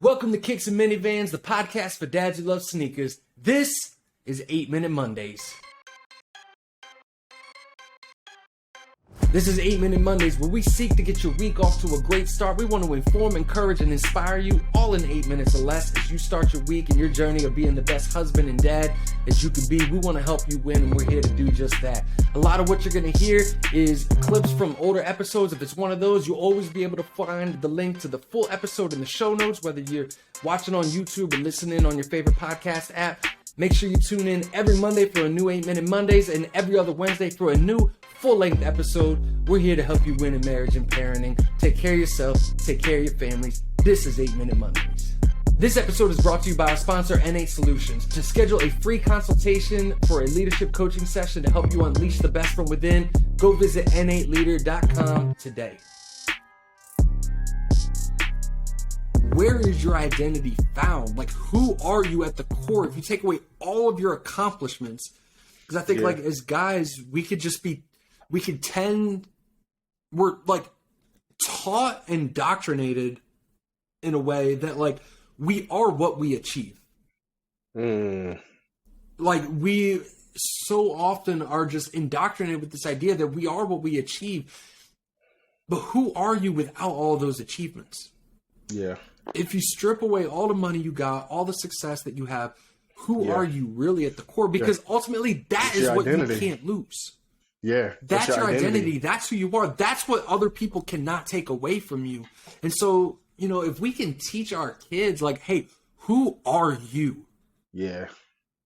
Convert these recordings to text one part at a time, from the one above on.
Welcome to Kicks and Minivans, the podcast for dads who love sneakers. This is 8-Minute Mondays. This is 8-Minute Mondays, where we seek to get your week off to a great start. We want to inform, encourage, and inspire you all in 8 minutes or less as you start your week and your journey of being the best husband and dad as you can be. We want to help you win, and we're here to do just that. A lot of what you're going to hear is clips from older episodes. If it's one of those, you'll always be able to find the link to the full episode in the show notes, whether you're watching on YouTube or listening on your favorite podcast app. Make sure you tune in every Monday for a new 8-Minute Mondays and every other Wednesday for a new full-length episode. We're here to help you win in marriage and parenting. Take care of yourself. Take care of your families. This is 8-Minute Mondays. This episode is brought to you by our sponsor, N8 Solutions. To schedule a free consultation for a leadership coaching session to help you unleash the best from within, go visit n8leader.com today. Where is your identity found? Like, who are you at the core? If you take away all of your accomplishments, because I think like as guys, we're like taught, indoctrinated in a way that like we are what we achieve. Like we so often are just indoctrinated with this idea that we are what we achieve. But who are you without all those achievements? Yeah. If you strip away all the money you got, all the success that you have, who are you really at the core? Because ultimately that is what you can't lose. Yeah. That's your identity. That's who you are. That's what other people cannot take away from you. And so, you know, if we can teach our kids like, hey, who are you? Yeah.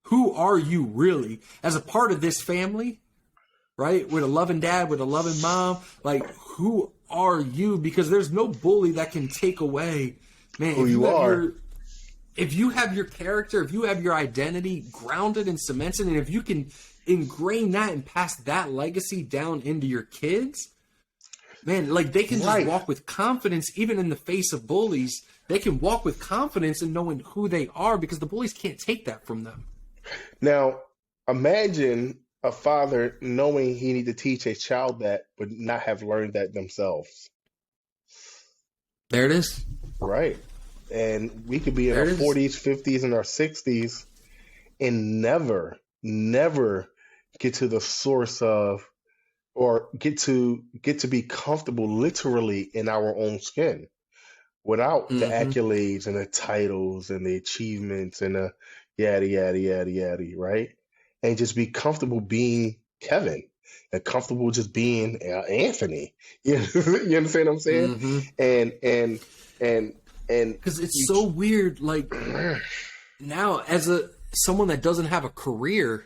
Who are you really as a part of this family, right? With a loving dad, with a loving mom, like who are you? Because there's no bully that can take away, man, who you are. If you have your character, if you have your identity grounded and cemented, and if you can ingrain that and pass that legacy down into your kids, man, like they can just walk with confidence, even in the face of bullies. They can walk with confidence in knowing who they are because the bullies can't take that from them. Now, imagine a father knowing he need to teach a child that, but not have learned that themselves. There it is. Right. And we could be in our 40s, 50s, and our 60s and never get to the source of, or get to be comfortable literally in our own skin without the accolades and the titles and the achievements and the yada, yada, yada, yada, right? And just be comfortable being Kevin and comfortable just being Anthony. You understand what I'm saying? And because it's so weird, like now as someone that doesn't have a career,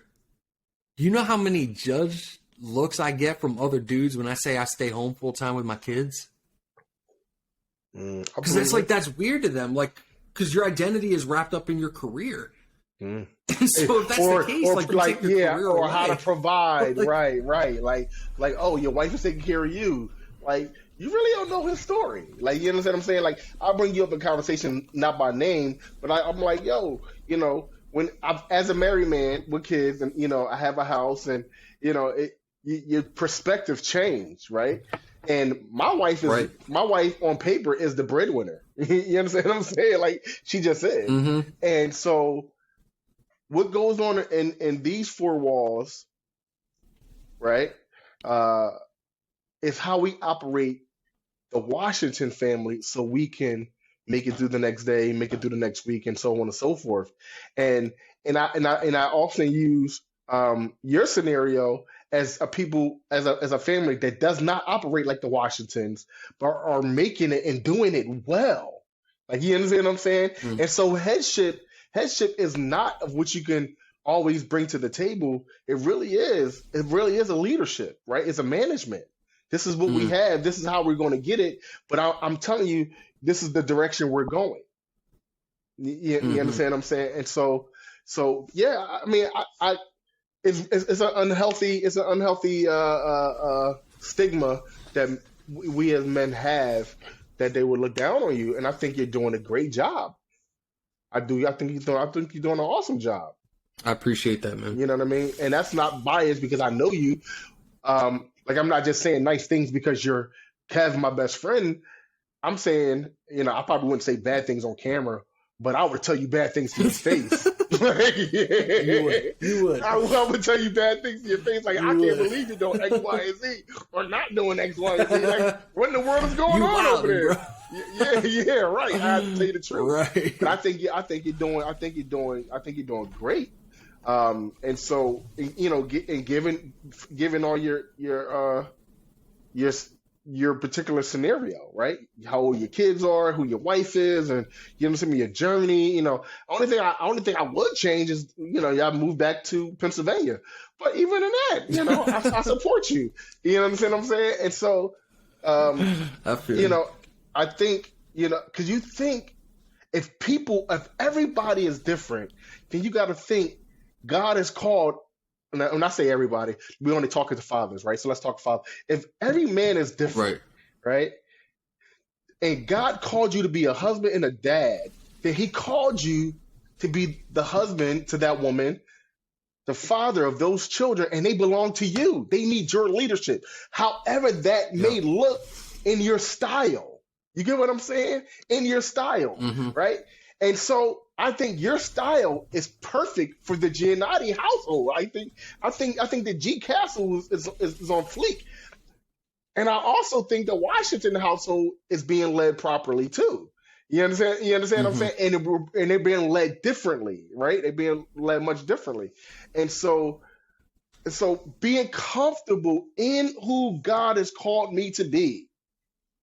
you know how many judge looks I get from other dudes when I say I stay home full time with my kids? Because that's weird to them, like because your identity is wrapped up in your career. So if that's the case, like you take your career or away. how to provide, right, like oh, your wife is taking care of you, like. You really don't know his story. Like, you understand what I'm saying? Like, I'll bring you up in conversation, not by name, but I'm like, yo, you know, as a married man with kids and, you know, I have a house and, you know, your perspective changed, right? And my wife on paper is the breadwinner. You understand what I'm saying? Like, she just is. And so what goes on in these four walls, right, is how we operate the Washington family so we can make it through the next day, make it through the next week, and so on and so forth. And I often use your scenario as a family that does not operate like the Washingtons, but are making it and doing it well. Like, you understand what I'm saying? And so headship is not of what you can always bring to the table. It really is a leadership, right? It's a management. This is what we have. This is how we're going to get it. But I'm telling you, this is the direction we're going. You understand what I'm saying? And so yeah. I mean, it's an unhealthy stigma that we as men have, that they would look down on you. And I think you're doing a great job. I do. I think you're doing an awesome job. I appreciate that, man. You know what I mean? And that's not biased because I know you. Like, I'm not just saying nice things because you're Kev, my best friend. I'm saying, I probably wouldn't say bad things on camera, but I would tell you bad things to your face. You would. I would tell you bad things to your face. Like, I can't believe you're doing X, Y, and Z, or not doing X, Y, and Z. Like, what in the world is going on over there? Bro. Yeah, right. I have to tell you the truth. Right. But I think you're doing great. And so, given all your particular scenario, right? How old your kids are, who your wife is, and some of your journey. Only thing I would change is y'all moved back to Pennsylvania. But even in that, I support you. You know what I'm saying? And so, I feel I think because you think if everybody is different, then you got to think God is called. When I say everybody, we only talk to fathers, right? So let's talk father. If every man is different, right? And God called you to be a husband and a dad, then he called you to be the husband to that woman, the father of those children, and they belong to you. They need your leadership. However that may look in your style. You get what I'm saying? In your style, right? And so I think your style is perfect for the Giannotti household. I think the G Castle is on fleek. And I also think the Washington household is being led properly too. You understand what I'm saying? And they're being led differently, right? They're being led much differently. And so being comfortable in who God has called me to be,